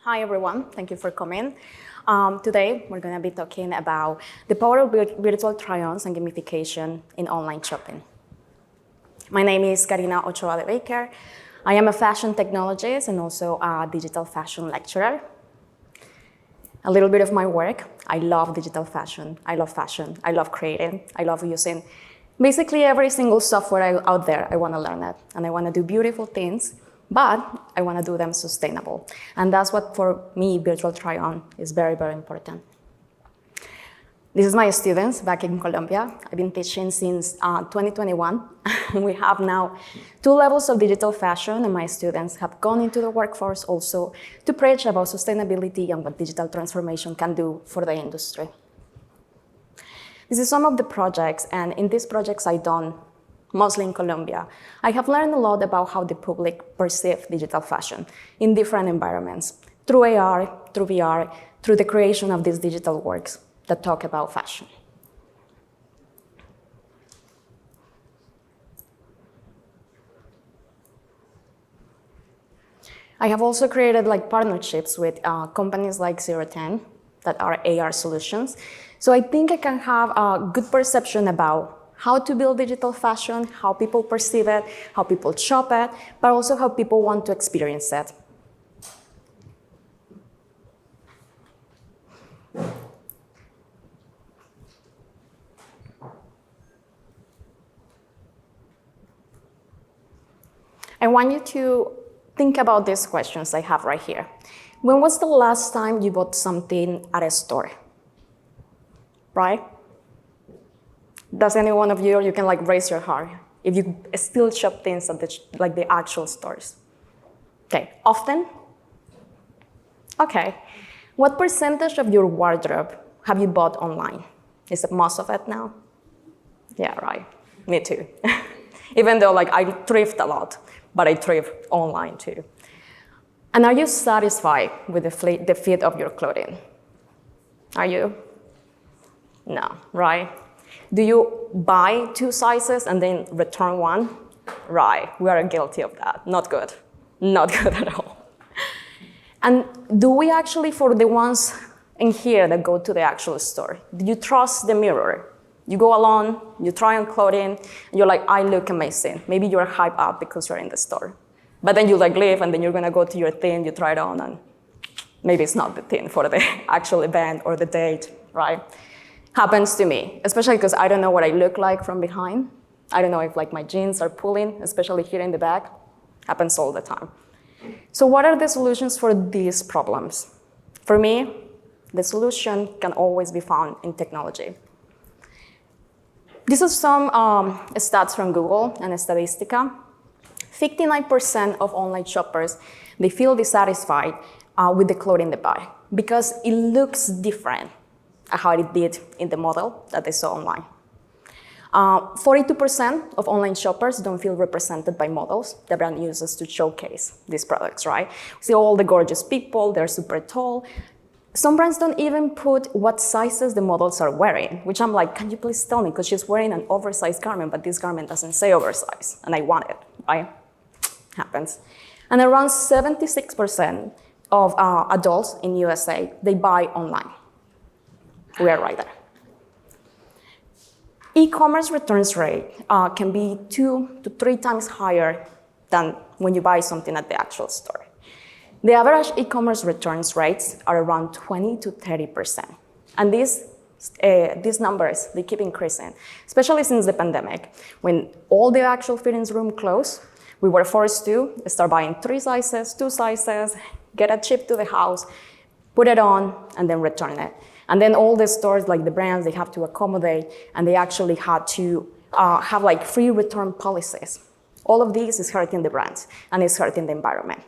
Hi everyone, thank you for coming. Today we're going to be talking about the power of virtual try-ons and gamification in online shopping. My name is Karina Ochoa de Baker. I am a fashion technologist and also a digital fashion lecturer. A little bit of my work, I love digital fashion, I love creating, I love using basically every single software out there. I want to learn it and I want to do beautiful things, but I want to do them sustainable. And that's what, for me, virtual try-on is very, very important. This is my students back in Colombia. I've been teaching since 2021. We have now 2 levels of digital fashion, and my students have gone into the workforce also to preach about sustainability and what digital transformation can do for the industry. This is some of the projects, and in these projects I've done mostly in Colombia, I have learned a lot about how the public perceive digital fashion in different environments, through AR, through VR, through the creation of these digital works that talk about fashion. I have also created partnerships with companies like 010 that are AR solutions. So I think I can have a good perception about how to build digital fashion, how people perceive it, how people shop it, but also how people want to experience it. I want you to think about these questions I have right here. When was the last time you bought something at a store? Right? Does any one of you can raise your hand if you still shop things at the actual stores? Okay, often? Okay. What percentage of your wardrobe have you bought online? Is it most of it now? Yeah, right. Me too. Even though I thrift a lot, but I thrift online too. And are you satisfied with the fit of your clothing? Are you? No, right? Do you buy 2 sizes and then return 1? Right, we are guilty of that. Not good. Not good at all. And do we actually, for the ones in here that go to the actual store, do you trust the mirror? You go alone, you try on clothing, and you're like, I look amazing. Maybe you're hyped up because you're in the store. But then you leave, and then you're gonna go to your thing, you try it on, and maybe it's not the thing for the actual event or the date, right? Happens to me, especially because I don't know what I look like from behind. I don't know if my jeans are pulling, especially here in the back. Happens all the time. So what are the solutions for these problems? For me, the solution can always be found in technology. This is some stats from Google and Statistica. 59% of online shoppers, they feel dissatisfied with the clothing they buy because it looks different how it did in the model that they saw online. 42% of online shoppers don't feel represented by models the brand uses to showcase these products, right? See all the gorgeous people, they're super tall. Some brands don't even put what sizes the models are wearing, which I'm like, can you please tell me? Because she's wearing an oversized garment, but this garment doesn't say oversized, and I want it, right? Happens. And around 76% of adults in USA, they buy online. We are right there. E-commerce returns rate can be 2 to 3 times higher than when you buy something at the actual store. The average e-commerce returns rates are around 20 to 30%. And these numbers, they keep increasing, especially since the pandemic. When all the actual fittings room closed, we were forced to start buying 3 sizes, 2 sizes, get it shipped to the house, put it on, and then return it. And then all the stores, the brands, they have to accommodate, and they actually had to have free return policies. All of these is hurting the brands, and it's hurting the environment.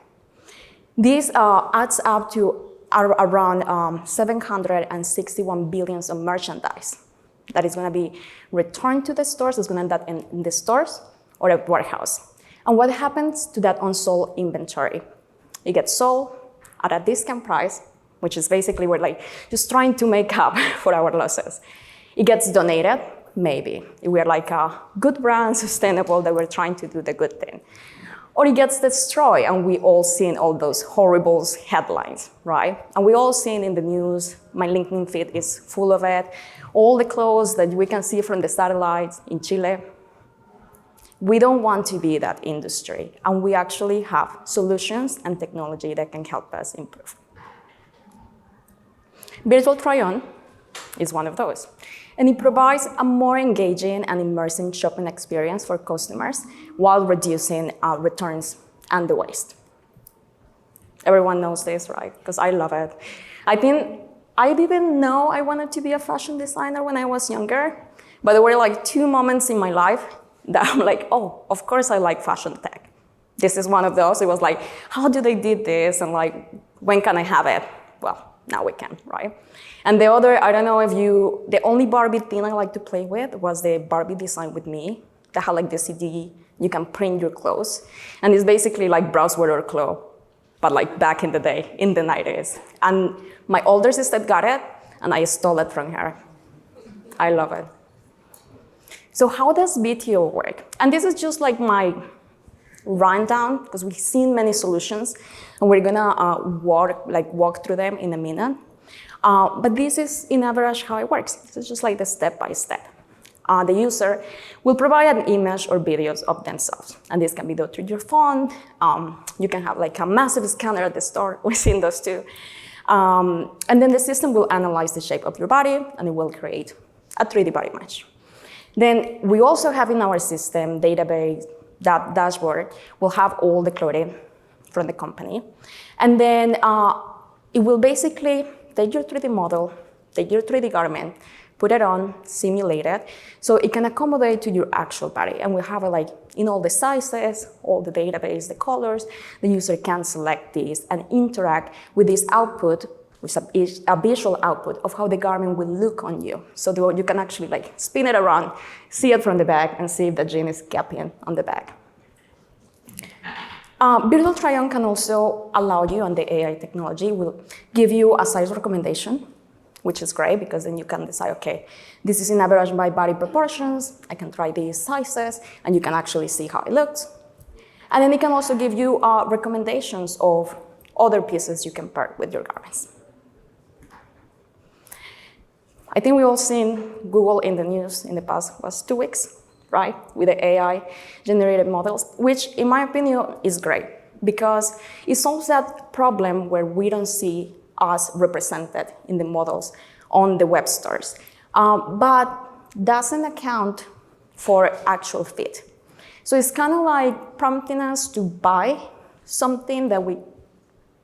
This adds up to around 761 billion of merchandise that is going to be returned to the stores. It's going to end up in the stores or a warehouse. And what happens to that unsold inventory? It gets sold at a discount price, which is basically we're just trying to make up for our losses. It gets donated, maybe. We're a good brand, sustainable, that we're trying to do the good thing. or it gets destroyed, and we all seen all those horrible headlines, right? And we all seen in the news, my LinkedIn feed is full of it, all the clothes that we can see from the satellites in Chile. We don't want to be that industry, and we actually have solutions and technology that can help us improve. Virtual try-on is one of those. And it provides a more engaging and immersive shopping experience for customers while reducing returns and the waste. Everyone knows this, right? Because I love it. I think I didn't know I wanted to be a fashion designer when I was younger, but there were like 2 moments in my life that I'm like, oh, of course I like fashion tech. This is one of those. It was like, how do they do this? And like, when can I have it? Well, now we can, right? And the other, I don't know if the only Barbie thing I like to play with was the Barbie Design With Me that had like the CD, you can print your clothes. And it's basically like browse wear or clothes, but like back in the day, in the 90s. And my older sister got it, and I stole it from her. I love it. So how does BTO work? And this is just like my rundown, because we've seen many solutions, and we're gonna walk through them in a minute. But this is, in average, how it works. This is just like the step-by-step. The user will provide an image or videos of themselves, and this can be done through your phone. You can have like a massive scanner at the store. We've seen those too. And then the system will analyze the shape of your body, and it will create a 3D body image. Then we also have in our system database, that dashboard will have all the clothing from the company. And then it will basically take your 3D model, take your 3D garment, put it on, simulate it, so it can accommodate to your actual body. And we have it like in all the sizes, all the database, the colors. The user can select these and interact with this output, which is a visual output of how the garment will look on you. So you can actually like spin it around, see it from the back, and see if the jean is gapping on the back. Virtual try-on can also allow you, and the AI technology will give you a size recommendation, which is great because then you can decide, okay, this is in average by body proportions, I can try these sizes, and you can actually see how it looks. And then it can also give you recommendations of other pieces you can pair with your garments. I think we've all seen Google in the news in the past was 2 weeks, right? With the AI-generated models, which in my opinion is great because it solves that problem where we don't see us represented in the models on the web stores, but doesn't account for actual fit. So it's kind of like prompting us to buy something that we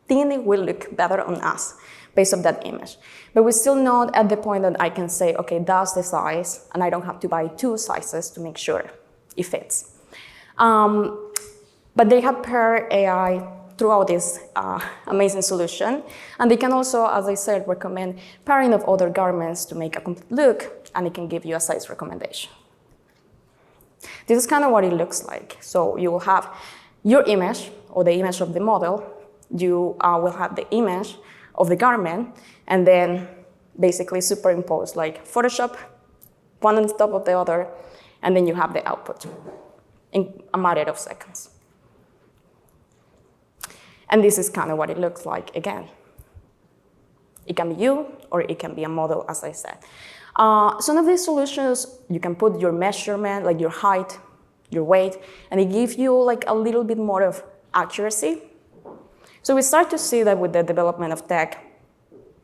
think it will look better on us based on that image. But we're still not at the point that I can say, okay, that's the size, and I don't have to buy 2 sizes to make sure it fits. But they have paired AI throughout this amazing solution, and they can also, as I said, recommend pairing of other garments to make a complete look, and it can give you a size recommendation. This is kind of what it looks like. So you will have your image, or the image of the model, you will have the image of the garment, and then basically superimpose like Photoshop, one on top of the other, and then you have the output in a matter of seconds. And this is kind of what it looks like again. It can be you, or it can be a model, as I said. Some of these solutions, you can put your measurement, like your height, your weight, and it gives you like a little bit more of accuracy. So we start to see that with the development of tech,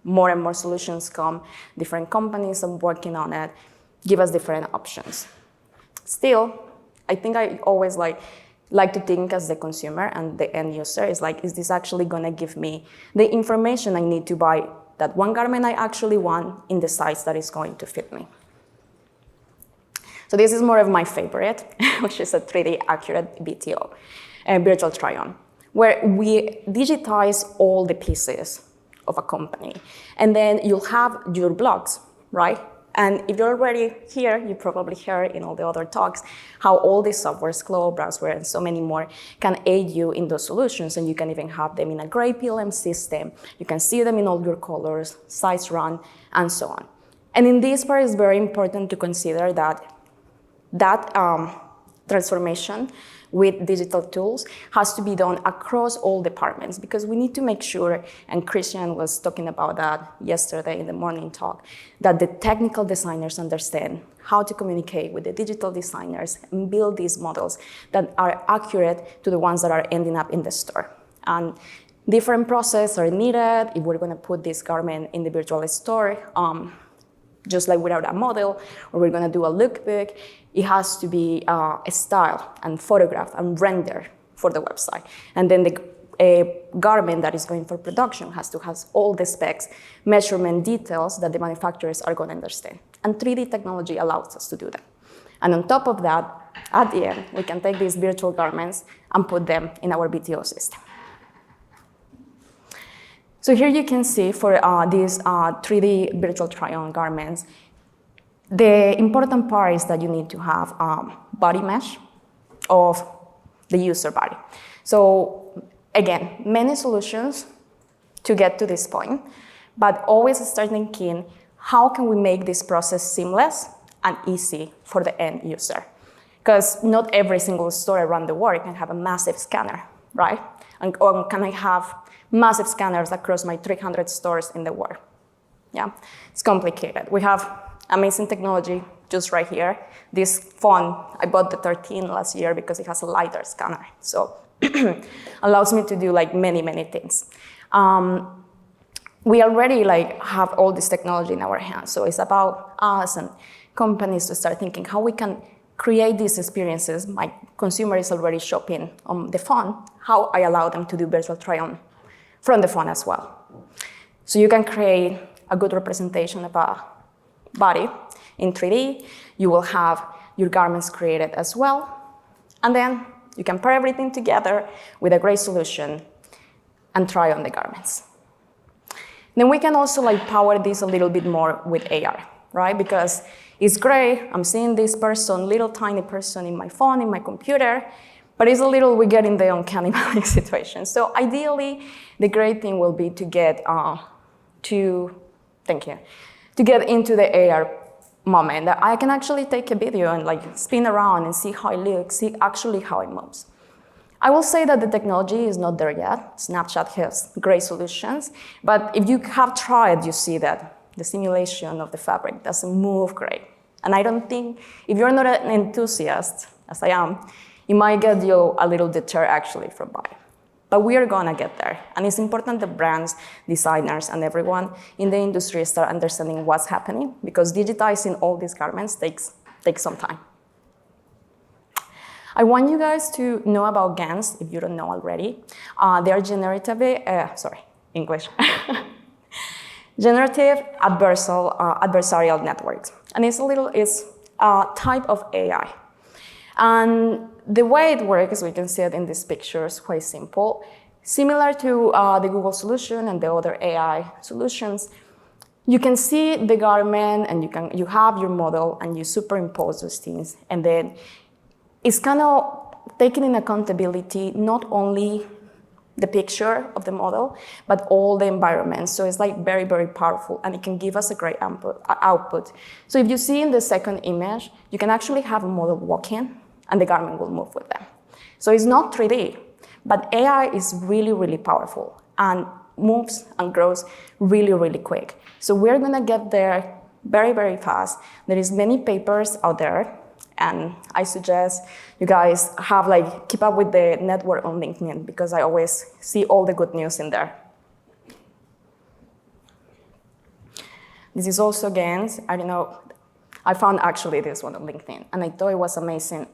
more and more solutions come, different companies are working on it, give us different options. Still, I think I always like to think as the consumer and the end user is like, is this actually gonna give me the information I need to buy that one garment I actually want in the size that is going to fit me? So this is more of my favorite, which is a 3D accurate BTO, virtual try-on, where we digitize all the pieces of a company. And then you'll have your blogs, right? And if you're already here, you probably heard in all the other talks how all these softwares, Cloud, Browseware, and so many more can aid you in those solutions. And you can even have them in a great PLM system. You can see them in all your colors, size run, and so on. And in this part, it's very important to consider that transformation with digital tools has to be done across all departments, because we need to make sure, and Christian was talking about that yesterday in the morning talk, that the technical designers understand how to communicate with the digital designers and build these models that are accurate to the ones that are ending up in the store. And different processes are needed if we're going to put this garment in the virtual store, just like without a model, or we're going to do a lookbook. It has to be styled and photographed and rendered for the website. And then a garment that is going for production has to have all the specs, measurement details that the manufacturers are going to understand. And 3D technology allows us to do that. And on top of that, at the end, we can take these virtual garments and put them in our BTO system. So here you can see for these 3D virtual try-on garments, the important part is that you need to have body mesh of the user body. So again, many solutions to get to this point, but always start thinking, how can we make this process seamless and easy for the end user? Because not every single store around the world can have a massive scanner, right? Or can I have massive scanners across my 300 stores in the world? Yeah, it's complicated. We have amazing technology just right here. This phone, I bought the 13 last year because it has a LiDAR scanner. So allows me to do like many, many things. We already have all this technology in our hands. So it's about us and companies to start thinking how we can create these experiences. My consumer is already shopping on the phone. How I allow them to do virtual try-on from the phone as well. So you can create a good representation of a body in 3D. You will have your garments created as well. And then you can pair everything together with a great solution and try on the garments. Then we can also power this a little bit more with AR, right? Because it's great, I'm seeing this person, little tiny person in my phone, in my computer, but it's a little, we get in the uncanny valley situation. So ideally, the great thing will be to get to get into the AR moment, that I can actually take a video and spin around and see how it looks, see actually how it moves. I will say that the technology is not there yet. Snapchat has great solutions, but if you have tried, you see that the simulation of the fabric doesn't move great. And I don't think, if you're not an enthusiast, as I am, it might get you a little deterred actually from buying. But we are gonna get there. And it's important that brands, designers, and everyone in the industry start understanding what's happening, because digitizing all these garments takes some time. I want you guys to know about GANs, if you don't know already. They are generative adversarial networks. And it's a type of AI. And the way it works, we can see it in these pictures, quite simple. Similar to the Google solution and the other AI solutions, you can see the garment and you have your model and you superimpose those things. And then it's kind of taking in accountability not only the picture of the model, but all the environment. So it's very, very powerful, and it can give us a great output. So if you see in the second image, you can actually have a model walk in, and the garment will move with them. So it's not 3D, but AI is really, really powerful and moves and grows really, really quick. So we're gonna get there very, very fast. There is many papers out there, and I suggest you guys keep up with the network on LinkedIn, because I always see all the good news in there. This is also GANs. I don't know, I found actually this one on LinkedIn, and I thought it was amazing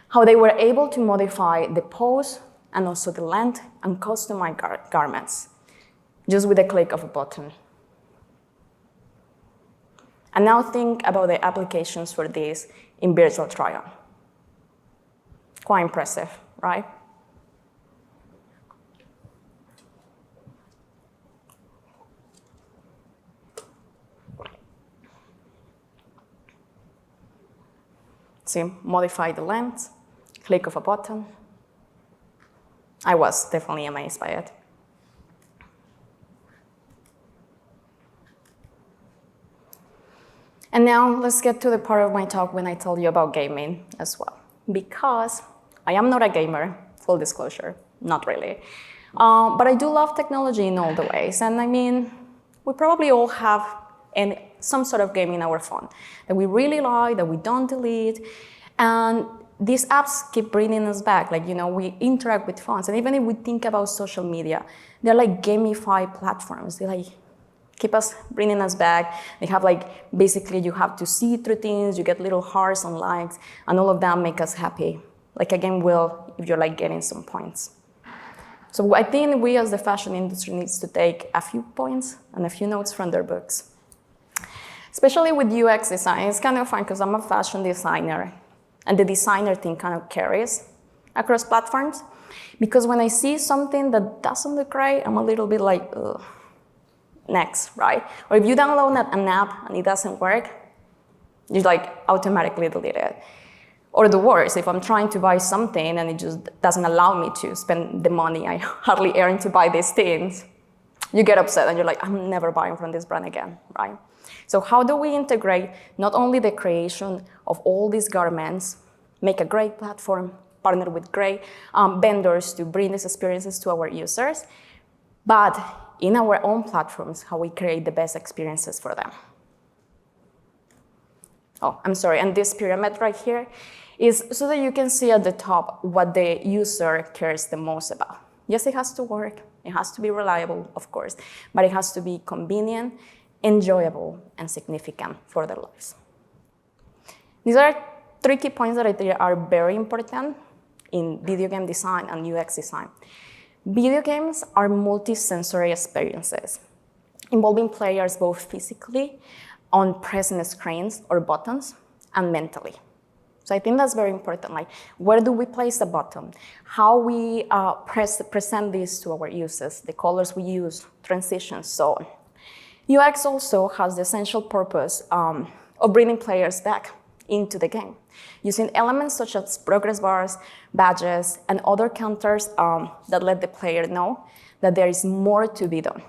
how they were able to modify the pose and also the length and customize garments just with a click of a button. And now think about the applications for this in virtual try-on. Quite impressive, right? See, modify the length, click of a button. I was definitely amazed by it. And now let's get to the part of my talk when I tell you about gaming as well. because I am not a gamer, full disclosure, not really. But I do love technology in all the ways. And I mean, we probably all have some sort of game in our phone that we really like, that we don't delete. And these apps keep bringing us back. Like, you know, we interact with phones. And even if we think about social media, they're like gamified platforms. They like keep us, bringing us back. They have like, basically you have to see through things, you get little hearts and likes, and all of that make us happy. Like a game will, if you're like getting some points. So I think we as the fashion industry needs to take a few points and a few notes from their books. Especially with UX design, it's kind of fun because I'm a fashion designer and the designer thing kind of carries across platforms. Because when I see something that doesn't look right, I'm a little bit like, ugh, next, right? Or if you download an app and it doesn't work, you like automatically delete it. Or the worst, if I'm trying to buy something and it just doesn't allow me to spend the money I hardly earn to buy these things, you get upset and you're like, I'm never buying from this brand again, right? So how do we integrate not only the creation of all these garments, make a great platform, partner with great vendors to bring these experiences to our users, but in our own platforms, how we create the best experiences for them. Oh, I'm sorry, and this pyramid right here is so that you can see at the top what the user cares the most about. Yes, it has to work, it has to be reliable, of course, but it has to be convenient, enjoyable, and significant for their lives. These are 3 key points that I think are very important in video game design and UX design. Video games are multi-sensory experiences involving players both physically on pressing screens or buttons and mentally. So I think that's very important. Like, where do we place the button? How we present this to our users, the colors we use, transitions, so on. UX also has the essential purpose of bringing players back into the game, using elements such as progress bars, badges, and other counters that let the player know that there is more to be done.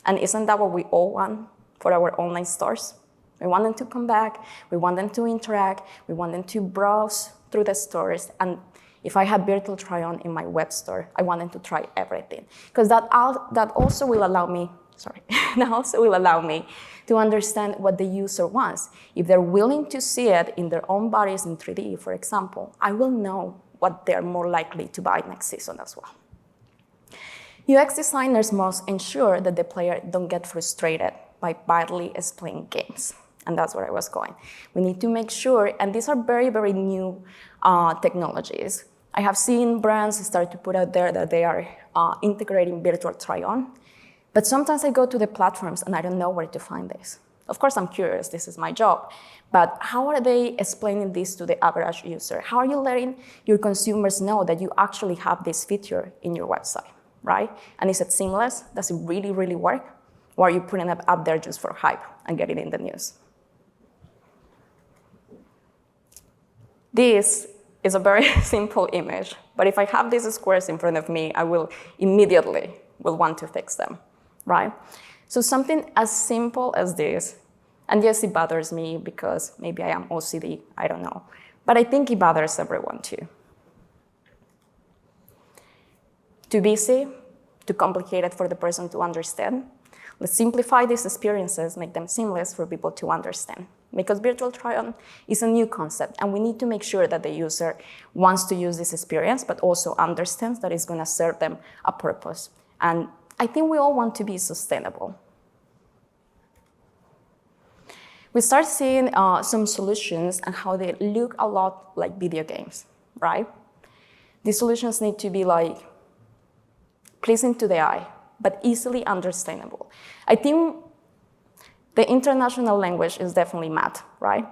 And isn't that what we all want for our online stores? We want them to come back, we want them to interact, we want them to browse through the stores, and if I have virtual try-on in my web store, I want them to try everything. Because that also will allow me, to understand what the user wants. If they're willing to see it in their own bodies in 3D, for example, I will know what they're more likely to buy next season as well. UX designers must ensure that the player don't get frustrated by badly explained games. And that's where I was going. We need to make sure, and these are very, very new technologies. I have seen brands start to put out there that they are integrating virtual try-on. But sometimes I go to the platforms and I don't know where to find this. Of course, I'm curious, this is my job. But how are they explaining this to the average user? How are you letting your consumers know that you actually have this feature in your website, right? And is it seamless? Does it really, really work? Or are you putting it up there just for hype and get it in the news? This is a very simple image, but if I have these squares in front of me, I will immediately want to fix them, right? So something as simple as this, and yes, it bothers me because maybe I am OCD, I don't know, but I think it bothers everyone too. Too busy, too complicated for the person to understand. Let's simplify these experiences, make them seamless for people to understand. Because virtual try-on is a new concept, and we need to make sure that the user wants to use this experience, but also understands that it's going to serve them a purpose. And I think we all want to be sustainable. We start seeing some solutions and how they look a lot like video games, right? These solutions need to be like pleasing to the eye, but easily understandable. I think the international language is definitely math, right?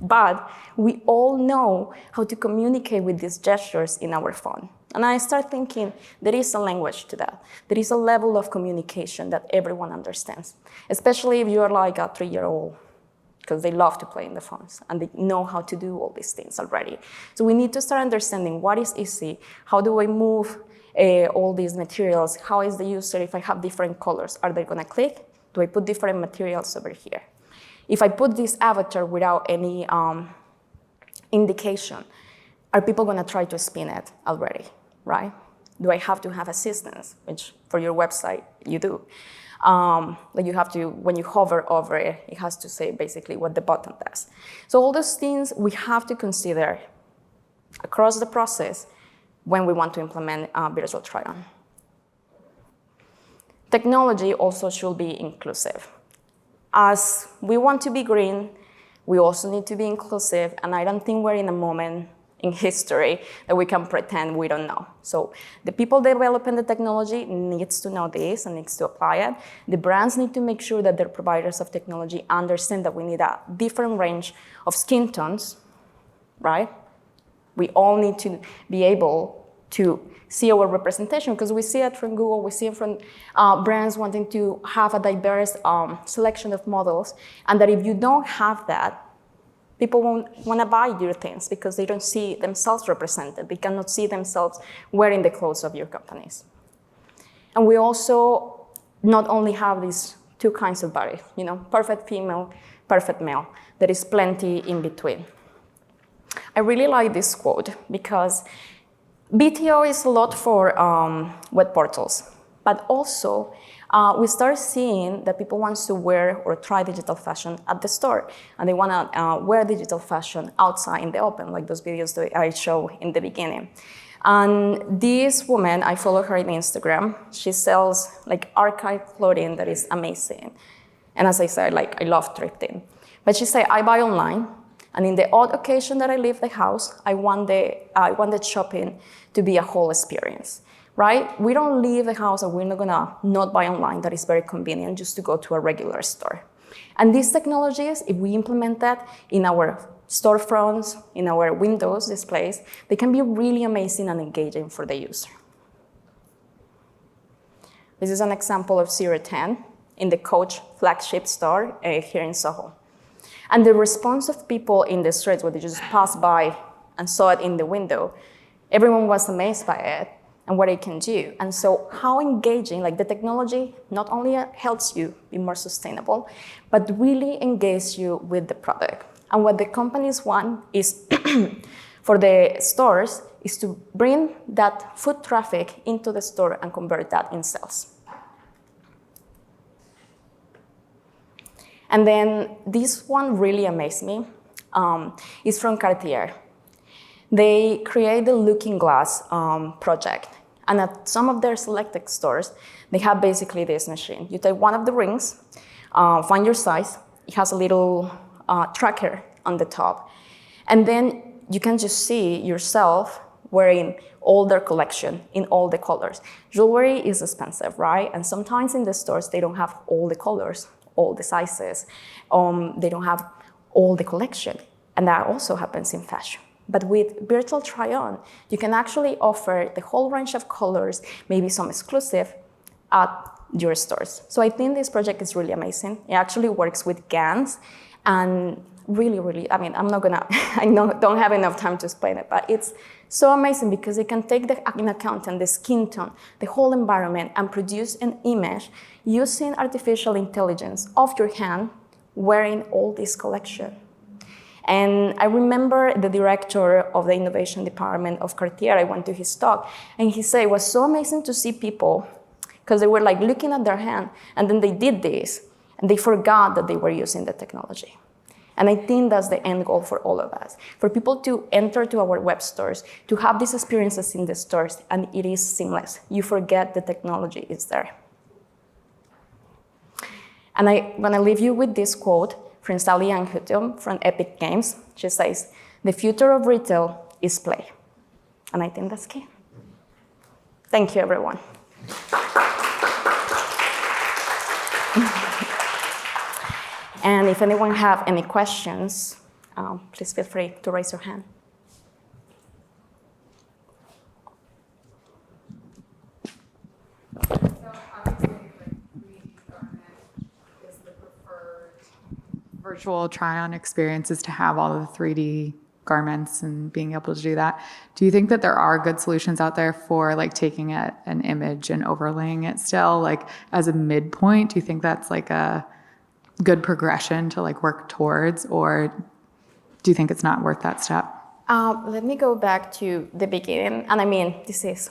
But we all know how to communicate with these gestures in our phone. And I start thinking there is a language to that. There is a level of communication that everyone understands, especially if you're like a 3-year-old, because they love to play in the phones and they know how to do all these things already. So we need to start understanding what is easy, how do I move all these materials, how is the user, if I have different colors, are they gonna click? Do I put different materials over here? If I put this avatar without any indication, are people going to try to spin it already, right? Do I have to have assistance, which for your website you do. Like you have to, when you hover over it, it has to say basically what the button does. So all those things we have to consider across the process when we want to implement virtual try-on. Technology also should be inclusive. As we want to be green, we also need to be inclusive, and I don't think we're in a moment in history that we can pretend we don't know. So the people developing the technology needs to know this and needs to apply it. The brands need to make sure that their providers of technology understand that we need a different range of skin tones, right? We all need to be able to see our representation, because we see it from Google, we see it from brands wanting to have a diverse selection of models, and that if you don't have that, people won't want to buy your things because they don't see themselves represented. They cannot see themselves wearing the clothes of your companies. And we also not only have these two kinds of bodies, perfect female, perfect male. There is plenty in between. I really like this quote because BTO is a lot for web portals, but also we start seeing that people want to wear or try digital fashion at the store, and they want to wear digital fashion outside in the open, like those videos that I showed in the beginning. And this woman, I follow her on Instagram. She sells like archive clothing that is amazing. And as I said, like I love thrifting. But she said, I buy online, and in the odd occasion that I leave the house, I want the shopping to be a whole experience. Right? We don't leave the house and we're not gonna not buy online. That is very convenient just to go to a regular store. And these technologies, if we implement that in our storefronts, in our windows displays, they can be really amazing and engaging for the user. This is an example of 010 in the Coach flagship store here in Soho. And the response of people in the streets where they just passed by and saw it in the window, everyone was amazed by it and what it can do. And so how engaging, like the technology not only helps you be more sustainable, but really engage you with the product. And what the companies want is for the stores is to bring that foot traffic into the store and convert that in sales. And then this one really amazed me. It's from Cartier. They create the Looking Glass project. And at some of their selected stores, they have basically this machine. You take one of the rings, find your size. It has a little tracker on the top. And then you can just see yourself wearing all their collection in all the colors. Jewelry is expensive, right? And sometimes in the stores, they don't have all the colors, all the sizes. They don't have all the collection. And that also happens in fashion. But with virtual try-on, you can actually offer the whole range of colors, maybe some exclusive, at your stores. So I think this project is really amazing. It actually works with GANs, and really, I mean, don't have enough time to explain it, but it's so amazing because it can take into account the skin tone, the whole environment, and produce an image using artificial intelligence of your hand wearing all this collection. And I remember the director of the innovation department of Cartier, I went to his talk, and he said it was so amazing to see people, because they were like looking at their hand, and then they did this, and they forgot that they were using the technology. And I think that's the end goal for all of us, for people to enter to our web stores, to have these experiences in the stores, and it is seamless. You forget the technology is there. And I'm gonna leave you with this quote from Sally Ann Hutton from Epic Games. She says, "The future of retail is play." And I think that's key. Thank you, everyone. And if anyone have any questions, please feel free to raise your hand. Virtual try-on experiences to have all of the 3D garments and being able to do that. Do you think that there are good solutions out there for like taking an image and overlaying it still like as a midpoint? Do you think that's like a good progression to like work towards, or do you think it's not worth that step? Let me go back to the beginning. And I mean, this is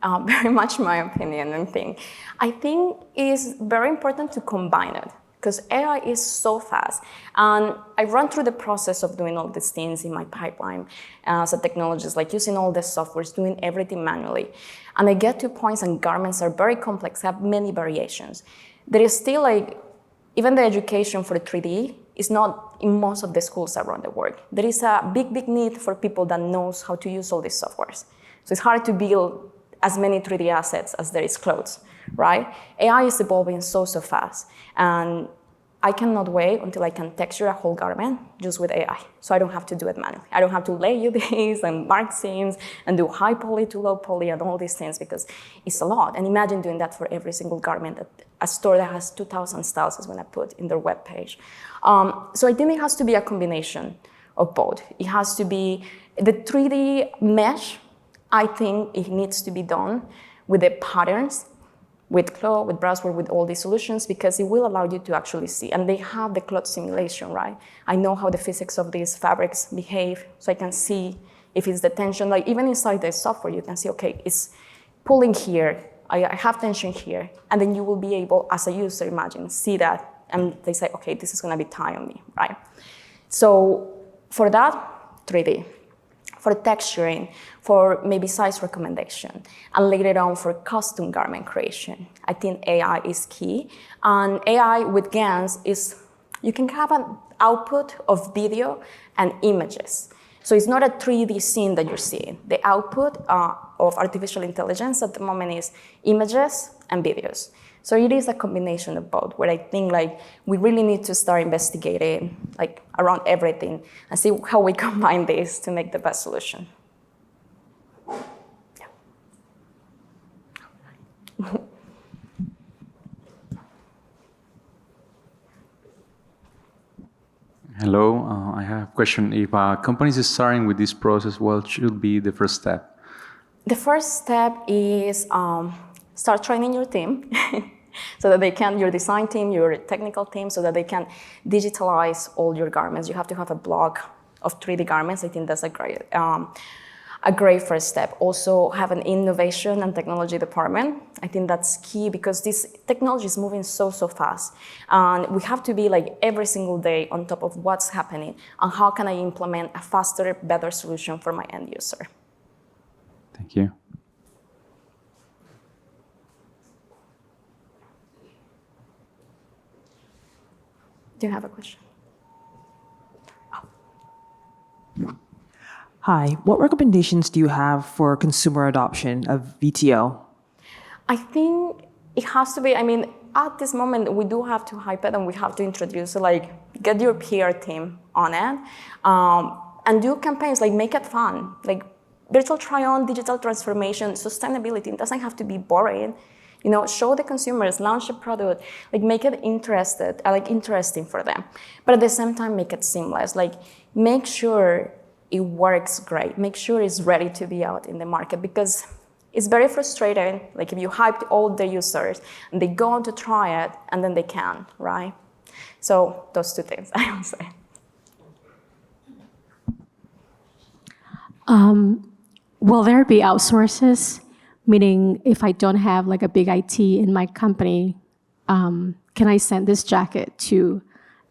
very much my opinion and thing. I think it's very important to combine it because AI is so fast. And I run through the process of doing all these things in my pipeline as a technologist, like using all the softwares, doing everything manually. And I get to points and garments are very complex, have many variations. There is still like, even the education for 3D is not in most of the schools around the world. There is a big, big need for people that knows how to use all these softwares. So it's hard to build as many 3D assets as there is clothes, right? AI is evolving so fast. And I cannot wait until I can texture a whole garment just with AI. So I don't have to do it manually. I don't have to layer these and mark seams and do high poly to low poly and all these things because it's a lot. And imagine doing that for every single garment that a store that has 2,000 styles is going to put in their webpage. So I think it has to be a combination of both. It has to be the 3D mesh. I think it needs to be done with the patterns, with cloth, with brasswork, with all these solutions, because it will allow you to actually see. And they have the cloth simulation, right? I know how the physics of these fabrics behave, so I can see if it's the tension. Like even inside the software, you can see, okay, it's pulling here, I have tension here, and then you will be able, as a user, imagine, see that, and they say, okay, this is gonna be tie on me, right? So for that, 3D. For texturing, for maybe size recommendation, and later on for custom garment creation. I think AI is key. And AI with GANs is, you can have an output of video and images. So it's not a 3D scene that you're seeing. The output of artificial intelligence at the moment is images and videos. So it is a combination of both, where I think like we really need to start investigating like around everything and see how we combine this to make the best solution. Yeah. Hello, I have a question. If a company is starting with this process, what should be the first step? The first step is start training your team so that they can, your design team, your technical team, so that they can digitalize all your garments. You have to have a blog of 3D garments. I think that's a great first step. Also have an innovation and technology department. I think that's key because this technology is moving so fast. And we have to be like every single day on top of what's happening and how can I implement a faster, better solution for my end user. Thank you. Do you have a question? Oh. Hi, what recommendations do you have for consumer adoption of VTO? I think it has to be, I mean, at this moment, we do have to hype it and we have to introduce it, like, get your PR team on it, and do campaigns, like, make it fun. Like, virtual try-on, digital transformation, sustainability, it doesn't have to be boring. You know, show the consumers, launch a product, like, make it interesting for them. But at the same time, make it seamless. Like, make sure it works great. Make sure it's ready to be out in the market because it's very frustrating. Like if you hyped all the users and they go on to try it and then they can't, right? So those two things, I would say. Will there be outsources? Meaning if I don't have like a big IT in my company, can I send this jacket to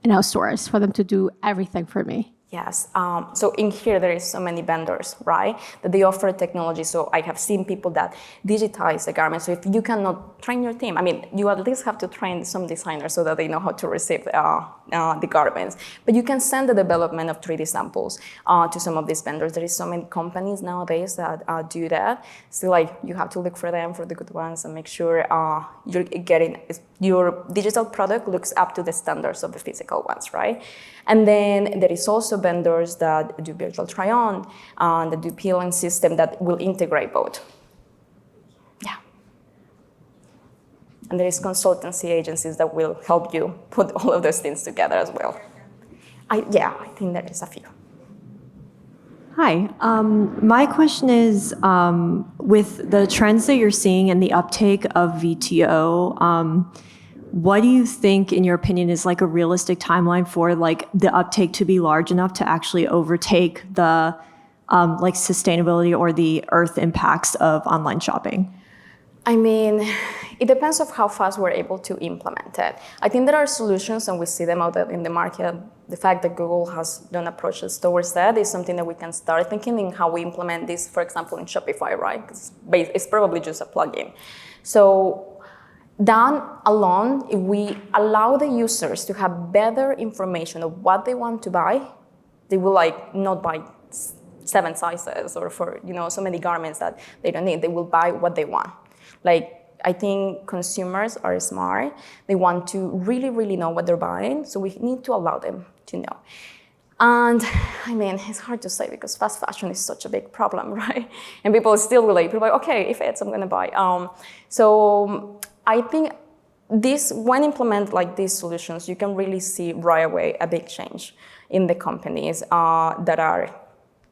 an outsource for them to do everything for me? Yes, so in here there is so many vendors, right, that they offer technology. So I have seen people that digitize the garment. So if you cannot train your team, I mean, you at least have to train some designers so that they know how to receive the garments. But you can send the development of 3D samples to some of these vendors. There is so many companies nowadays that do that. So like you have to look for them, for the good ones, and make sure you're getting your digital product looks up to the standards of the physical ones, right? And then there is also vendors that do virtual try-on, that do peeling system that will integrate both. Yeah. And there is consultancy agencies that will help you put all of those things together as well. I think there is a few. Hi, my question is, with the trends that you're seeing and the uptake of VTO, what do you think, in your opinion, is like a realistic timeline for like the uptake to be large enough to actually overtake the like sustainability or the earth impacts of online shopping? I mean, it depends on how fast we're able to implement it. I think there are solutions, and we see them out there in the market. The fact that Google has done approaches towards that is something that we can start thinking in how we implement this, for example, in Shopify, right? It's probably just a plugin. So that alone, if we allow the users to have better information of what they want to buy, they will not buy 7 sizes or for so many garments that they don't need. They will buy what they want. I think consumers are smart. They want to really, really know what they're buying, so we need to allow them to know. And I mean, it's hard to say because fast fashion is such a big problem, right? And people still will people are like, okay, if it's, I'm gonna buy. So I think when implement these solutions, you can really see right away a big change in the companies that are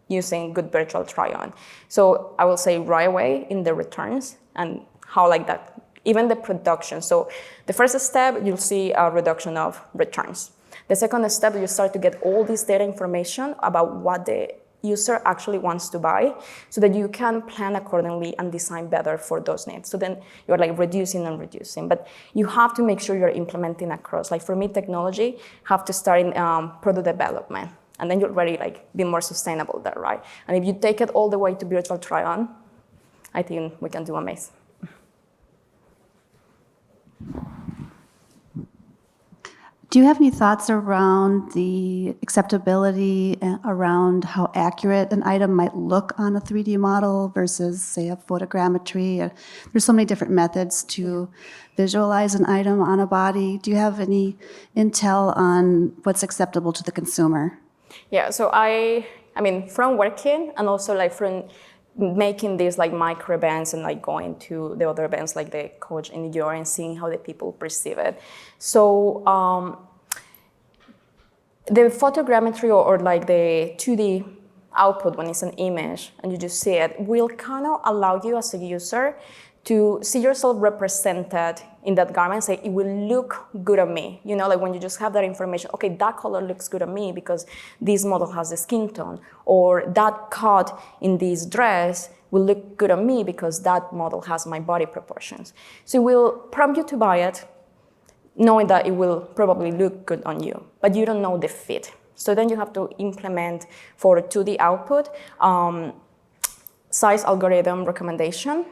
using good virtual try-on. So I will say right away in the returns and how that, even the production. So the first step, you'll see a reduction of returns. The second step, you start to get all this data information about what the user actually wants to buy so that you can plan accordingly and design better for those needs. So then you're reducing and reducing, but you have to make sure you're implementing across. For me, technology have to start in product development, and then you're already be more sustainable there, right? And if you take it all the way to virtual try-on, I think we can do amazing. Do you have any thoughts around the acceptability around how accurate an item might look on a 3D model versus, say, a photogrammetry? There's so many different methods to visualize an item on a body. Do you have any intel on what's acceptable to the consumer? Yeah, so I mean, from working and also from making these micro events and going to the other events like the Coach in New York and seeing how the people perceive it. So the photogrammetry or the 2D output when it's an image and you just see it will kind of allow you as a user to see yourself represented in that garment, say it will look good on me. When you just have that information, okay, that color looks good on me because this model has the skin tone, or that cut in this dress will look good on me because that model has my body proportions. So it will prompt you to buy it, knowing that it will probably look good on you, but you don't know the fit. So then you have to implement for 2D output, size algorithm recommendation,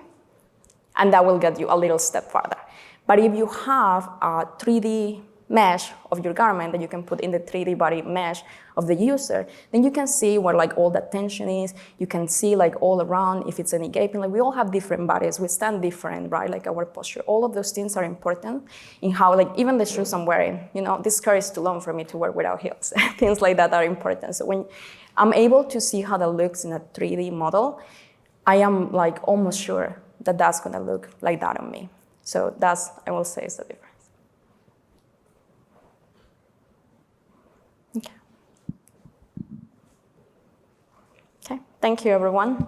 and that will get you a little step further. But if you have a 3D mesh of your garment that you can put in the 3D body mesh of the user, then you can see where all the tension is. You can see all around if it's any gaping. We all have different bodies. We stand different, right? Our posture. All of those things are important in how even the shoes I'm wearing. This skirt is too long for me to wear without heels. Things like that are important. So when I'm able to see how that looks in a 3D model, I am almost sure that that's gonna look like that on me. So that's, I will say, is the difference. Okay, thank you everyone.